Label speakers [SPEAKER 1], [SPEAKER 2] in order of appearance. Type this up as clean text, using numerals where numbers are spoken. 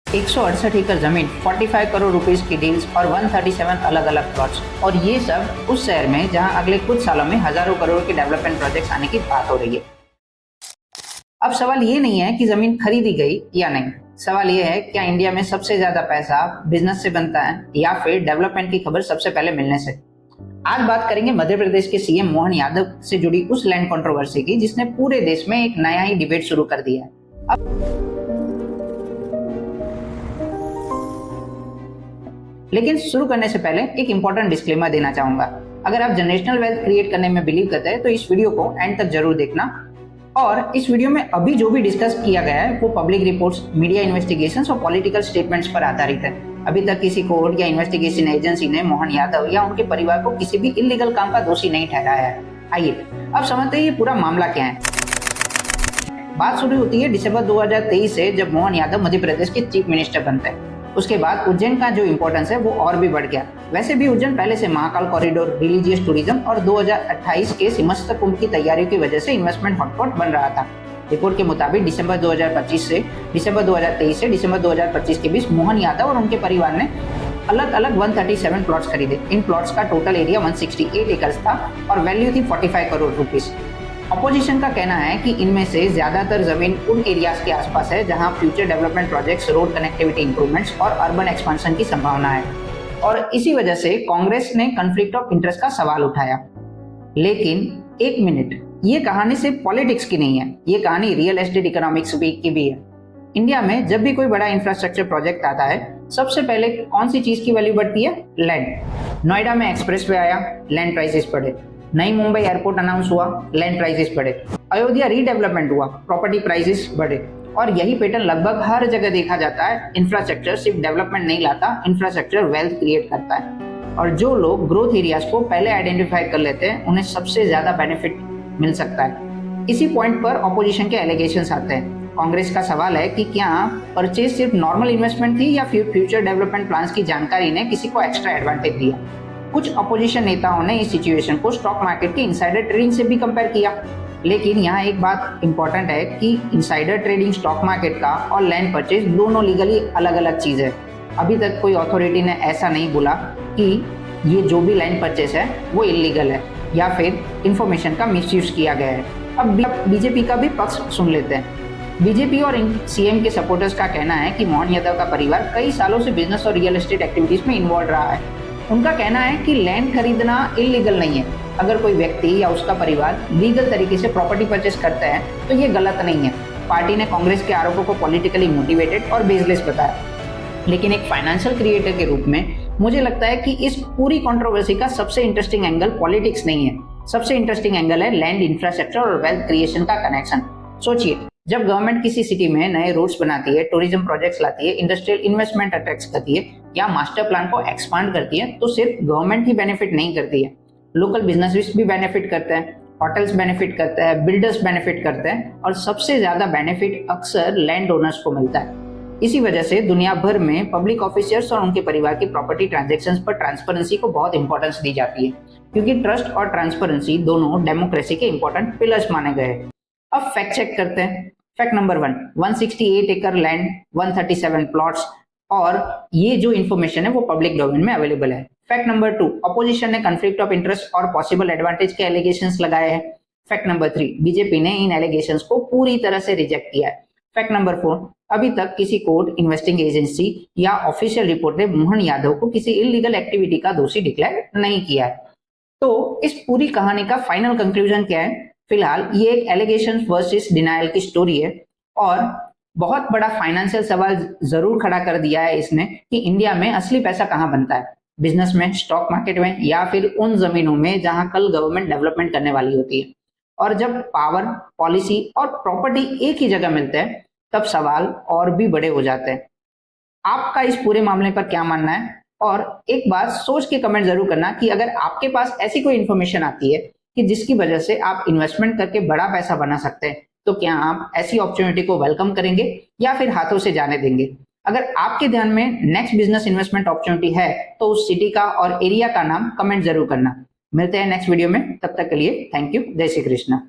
[SPEAKER 1] 168 एकड़ जमीन, 45 करोड़ रुपीस की डील्स और 137 अलग अलग प्लॉट्स, और ये सब उस शहर में जहां अगले कुछ सालों में हजारों करोड़ के डेवलपमेंट प्रोजेक्ट्स आने की बात हो रही है। अब सवाल ये नहीं है कि जमीन खरीदी गई या नहीं, सवाल ये है क्या इंडिया में सबसे ज्यादा पैसा बिजनेस से बनता है या फिर डेवलपमेंट की खबर सबसे पहले मिलने से। आज बात करेंगे मध्य प्रदेश के सीएम मोहन यादव से जुड़ी उस लैंड कंट्रोवर्सी की जिसने पूरे देश में एक नया ही डिबेट शुरू कर दिया है। लेकिन शुरू करने से पहले एक इंपॉर्टेंट डिस्क्लेमर देना चाहूंगा। अगर आप जनरेशनल वेल्थ क्रिएट करने में बिलीव करते हैं तो इस वीडियो को एंड तक जरूर देखना। और इस वीडियो में अभी जो भी डिस्कस किया गया है वो पब्लिक रिपोर्ट्स, मीडिया इन्वेस्टिगेशंस और पॉलिटिकल स्टेटमेंट्स पर आधारित है। अभी तक किसी कोर्ट या इन्वेस्टिगेशन एजेंसी ने मोहन यादव या उनके परिवार को किसी भी इलीगल काम का दोषी नहीं ठहराया है। आइए अब समझते हैं ये पूरा मामला क्या है। बात शुरू होती है दिसंबर 2023 से, जब मोहन यादव मध्य प्रदेश के चीफ मिनिस्टर बनते हैं। उसके बाद उज्जैन का जो इंपॉर्टेंस है वो और भी बढ़ गया। वैसे भी उज्जैन पहले से महाकाल कॉरिडोर, रिलीजियस टूरिज्म और 2028 के सिमस्त कुंभ की तैयारियों की वजह से इन्वेस्टमेंट हॉटस्पॉट बन रहा था। रिपोर्ट के मुताबिक दिसंबर 2025 से दिसंबर 2023 से दिसंबर 2025 के बीच मोहन यादव और उनके परिवार ने अलग अलग 137 प्लॉट्स खरीदे। इन प्लॉट्स का टोटल एरिया 168 एकड़ था और वैल्यू थी 45 करोड़ रुपीस। अपोजिशन का कहना है कि इनमें से ज्यादातर जमीन उन एरियाज के आसपास है जहां future development projects, road connectivity improvements और अर्बन एक्सपेंशन की संभावना है, और इसी वजह से कांग्रेस ने कॉन्फ्लिक्ट ऑफ इंटरेस्ट का सवाल उठाया। लेकिन एक मिनट, ये कहानी सिर्फ पॉलिटिक्स की नहीं है, ये कहानी रियल एस्टेट इकोनॉमिक्स की भी है। इंडिया में जब भी कोई बड़ा इंफ्रास्ट्रक्चर प्रोजेक्ट आता है, सबसे पहले कौन सी चीज की वैल्यू बढ़ती है? लैंड। नोएडा में एक्सप्रेसवे आया, लैंड प्राइसेस बढ़े। नई मुंबई एयरपोर्ट अनाउंस हुआ, लैंड प्राइसेस बढ़े। अयोध्या रीडेवलपमेंट हुआ, प्रॉपर्टी प्राइसेस बढ़े। और यही पैटर्न लगभग हर जगह देखा जाता है। इंफ्रास्ट्रक्चर सिर्फ डेवलपमेंट नहीं लाता, इंफ्रास्ट्रक्चर वेल्थ क्रिएट करता है। और जो लोग ग्रोथ एरियाज को पहले आइडेंटिफाई कर लेते हैं, उन्हें सबसे ज्यादा बेनिफिट मिल सकता है। इसी पॉइंट पर ऑपोजिशन के एलिगेशंस आते हैं। कांग्रेस का सवाल है कि क्या परचेज सिर्फ नॉर्मल इन्वेस्टमेंट थी या फिर फ्यूचर डेवलपमेंट प्लान्स की जानकारी ने किसी को एक्स्ट्रा एडवांटेज दिया। कुछ अपोजिशन नेताओं ने इस सिचुएशन को स्टॉक मार्केट के इनसाइडर ट्रेडिंग से भी कंपेयर किया। लेकिन यहाँ एक बात इंपॉर्टेंट है कि इनसाइडर ट्रेडिंग स्टॉक मार्केट का और लैंड परचेज दोनों लीगली अलग अलग चीज है। अभी तक कोई अथॉरिटी ने ऐसा नहीं बोला कि ये जो भी लैंड परचेज है वो इलीगल है या फिर इंफॉर्मेशन का मिसयूज किया गया है। अब बीजेपी का भी पक्ष सुन लेते हैं। बीजेपी और सीएम के सपोर्टर्स का कहना है कि मोहन यादव का परिवार कई सालों से बिजनेस और रियल एस्टेट एक्टिविटीज में इन्वॉल्व रहा है। उनका कहना है कि लैंड खरीदना इलीगल नहीं है। अगर कोई व्यक्ति या उसका परिवार लीगल तरीके से प्रॉपर्टी परचेस करता है तो ये गलत नहीं है। पार्टी ने कांग्रेस के आरोपों को पॉलिटिकली मोटिवेटेड और बेसलेस बताया। लेकिन एक फाइनेंशियल क्रिएटर के रूप में मुझे लगता है कि इस पूरी कंट्रोवर्सी का सबसे इंटरेस्टिंग एंगल पॉलिटिक्स नहीं है, सबसे इंटरेस्टिंग एंगल है लैंड, इंफ्रास्ट्रक्चर और वेल्थ क्रिएशन का कनेक्शन। सोचिए, जब गवर्नमेंट किसी सिटी में नए रोड्स बनाती है, टूरिज्म प्रोजेक्ट्स लाती है, इंडस्ट्रियल इन्वेस्टमेंट अट्रैक्ट करती है या मास्टर प्लान को एक्सपांड करती है, तो सिर्फ गवर्नमेंट ही बेनिफिट नहीं करती है, लोकल बिजनेसेस भी बेनिफिट करते हैं, होटल्स बेनिफिट करते हैं, बिल्डर्स बेनिफिट करते हैं, और सबसे ज्यादा बेनिफिट अक्सर लैंड ओनर्स को मिलता है। इसी वजह से दुनिया भर में पब्लिक ऑफिसर्स और उनके परिवार की प्रॉपर्टी ट्रांजैक्शंस पर ट्रांसपेरेंसी को बहुत इंपॉर्टेंस दी जाती है, क्योंकि ट्रस्ट और ट्रांसपेरेंसी दोनों डेमोक्रेसी के इंपॉर्टेंट पिलर्स माने गए हैं। अब फैक्ट चेक करते हैं। फैक्ट नंबर 1, 168 एकड़ लैंड, 137 प्लॉट्स, और ये जो इन्फॉर्मेशन है वो पब्लिक डोमेन में अवेलेबल है। फैक्ट नंबर 2, अपोजिशन ने कॉन्फ्लिक्ट ऑफ इंटरेस्ट और पॉसिबल एडवांटेज के एलिगेशंस लगाए हैं। फैक्ट नंबर 3, बीजेपी ने इन एलिगेशंस को पूरी तरह से रिजेक्ट किया है। फैक्ट नंबर 4, अभी तक किसी कोर्ट, इन्वेस्टिंग एजेंसी या ऑफिशियल रिपोर्ट ने मोहन यादव को किसी इलीगल एक्टिविटी का दोषी डिक्लेयर नहीं किया है। तो इस पूरी कहानी का फाइनल कंक्लूजन क्या है? फिलहाल ये एक एलिगेशन वर्सेस डिनायल की स्टोरी है, और बहुत बड़ा फाइनेंशियल सवाल जरूर खड़ा कर दिया है इसने कि इंडिया में असली पैसा कहाँ बनता है, बिजनेस में, स्टॉक मार्केट में, या फिर उन जमीनों में जहां कल गवर्नमेंट डेवलपमेंट करने वाली होती है। और जब पावर, पॉलिसी और प्रॉपर्टी एक ही जगह मिलते हैं तब सवाल और भी बड़े हो जाते हैं। आपका इस पूरे मामले पर क्या मानना है? और एक बात सोच के कमेंट जरूर करना कि अगर आपके पास ऐसी कोई इन्फॉर्मेशन आती है कि जिसकी वजह से आप इन्वेस्टमेंट करके बड़ा पैसा बना सकते हैं, तो क्या आप ऐसी अपॉर्चुनिटी को वेलकम करेंगे या फिर हाथों से जाने देंगे? अगर आपके ध्यान में नेक्स्ट बिजनेस इन्वेस्टमेंट अपॉर्चुनिटी है तो उस सिटी का और एरिया का नाम कमेंट जरूर करना। मिलते हैं नेक्स्ट वीडियो में, तब तक के लिए थैंक यू। जय श्री कृष्ण।